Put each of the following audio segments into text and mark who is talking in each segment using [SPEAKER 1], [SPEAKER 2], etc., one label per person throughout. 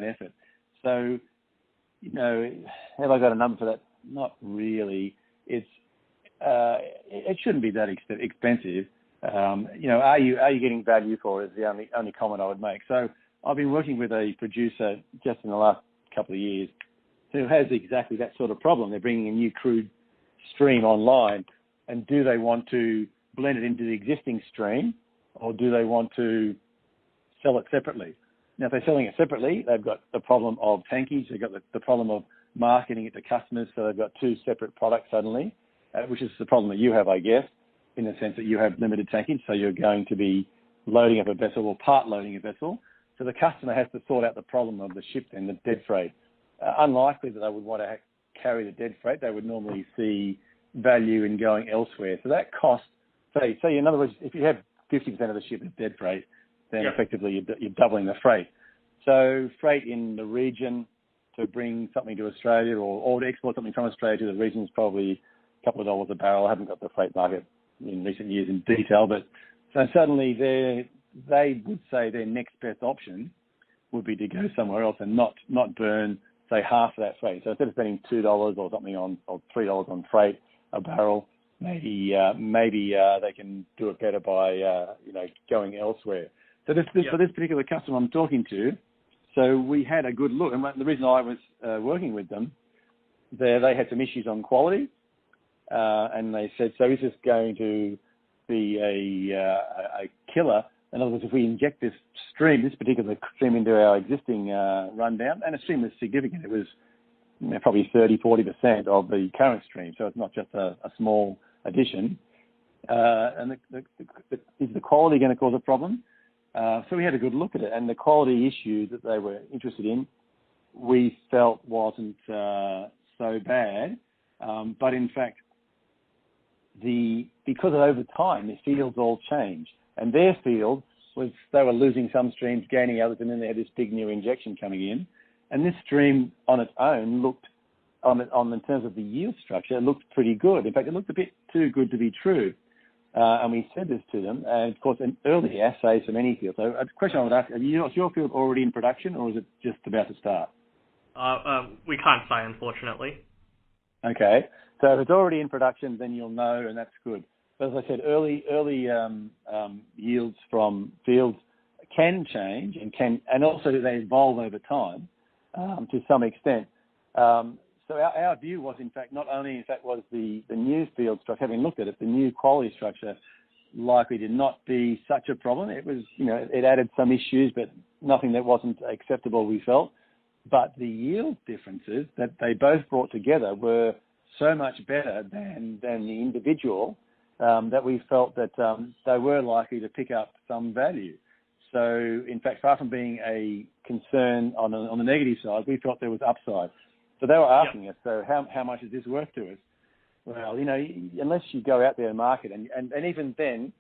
[SPEAKER 1] effort. So, have I got a number for that? Not really. It shouldn't be that expensive. Are you getting value for it is the only comment I would make. So I've been working with a producer just in the last couple of years who has exactly that sort of problem. They're bringing a new crude stream online, and do they want to blend it into the existing stream, or do they want to sell it separately? Now, if they're selling it separately, they've got the problem of tankage. They've got the problem of marketing it to customers, so they've got two separate products suddenly, which is the problem that you have, I guess, in the sense that you have limited tankage, so you're going to be loading up a vessel or part loading a vessel. So the customer has to sort out the problem of the ship and the dead freight. Unlikely that they would want to carry the dead freight. They would normally see value in going elsewhere. So that cost, say in other words, if you have 50% of the ship is dead freight, then effectively you're doubling the freight. So freight in the region to bring something to Australia or to export something from Australia to the region is probably a couple of dollars a barrel. I haven't got the freight market in recent years in detail, but so suddenly they would say their next best option would be to go somewhere else and not burn, say, half of that freight. So instead of spending $2 or something or $3 on freight a barrel, maybe they can do it better by going elsewhere. So for this particular customer I'm talking to, so we had a good look, and the reason I was working with them, they had some issues on quality, and they said, so is this going to be a killer? In other words, if we inject this particular stream into our existing rundown, and the stream was significant, it was probably 30-40% of the current stream, so it's not just a small addition. And is the quality going to cause a problem? So we had a good look at it, and the quality issue that they were interested in, we felt wasn't so bad, but in fact, because over time the fields all changed, and their field was they were losing some streams, gaining others, and then they had this big new injection coming in, and this stream on its own looked, in terms of the yield structure, it looked pretty good. In fact, it looked a bit too good to be true. And we said this to them, and of course, an early assay from any field. So a question I would ask, is your field already in production, or is it just about to start?
[SPEAKER 2] We can't say, unfortunately.
[SPEAKER 1] Okay, so if it's already in production, then you'll know, and that's good. But as I said, early yields from fields can change and also they evolve over time to some extent. So our view was, in fact, not only was the new field structure, having looked at it, the new quality structure likely did not be such a problem. It was, it added some issues, but nothing that wasn't acceptable, we felt. But the yield differences that they both brought together were so much better than the individual that we felt that they were likely to pick up some value. So, in fact, far from being a concern on the negative side, we felt there was upside. So they were asking us, so how much is this worth to us? Well, unless you go out there and market, and even then,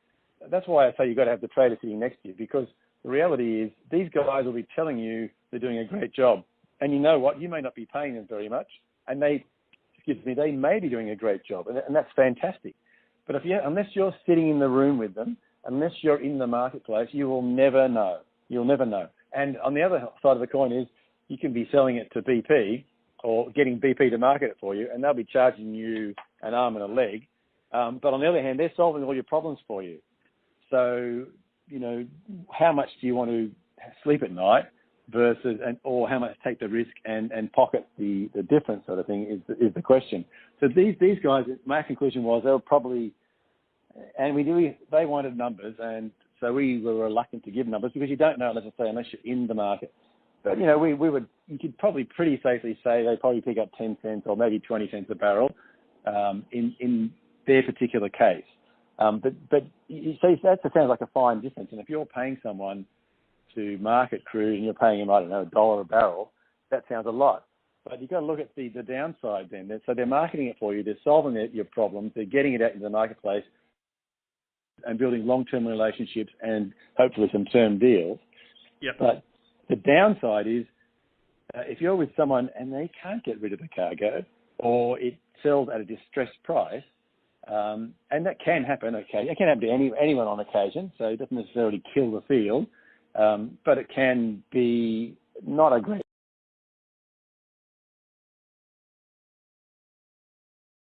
[SPEAKER 1] that's why I say you've got to have the trader sitting next to you, because the reality is these guys will be telling you they're doing a great job. And you know what? You may not be paying them very much, and they may be doing a great job, and that's fantastic. But unless you're sitting in the room with them, unless you're in the marketplace, you will never know. You'll never know. And on the other side of the coin is you can be selling it to BP or getting BP to market it for you, and they'll be charging you an arm and a leg. But on the other hand, they're solving all your problems for you. So, how much do you want to sleep at night versus, or how much take the risk and pocket the difference sort of thing is the question. So these guys, my conclusion was they were probably, and they wanted numbers, and so we were reluctant to give numbers because you don't know, unless you're in the market. But, you could probably pretty safely say they probably pick up 10 cents or maybe 20 cents a barrel in their particular case. But you see, that sounds like a fine difference. And if you're paying someone to market crude and you're paying him, $1 a barrel, that sounds a lot. But you've got to look at the downside then. So they're marketing it for you, they're solving your problems, they're getting it out into the marketplace and building long-term relationships and hopefully some term deals.
[SPEAKER 2] Yep.
[SPEAKER 1] But the downside is if you're with someone and they can't get rid of the cargo or it sells at a distressed price, and that can happen, okay. It can happen to anyone on occasion, so it doesn't necessarily kill the field, but it can be not a great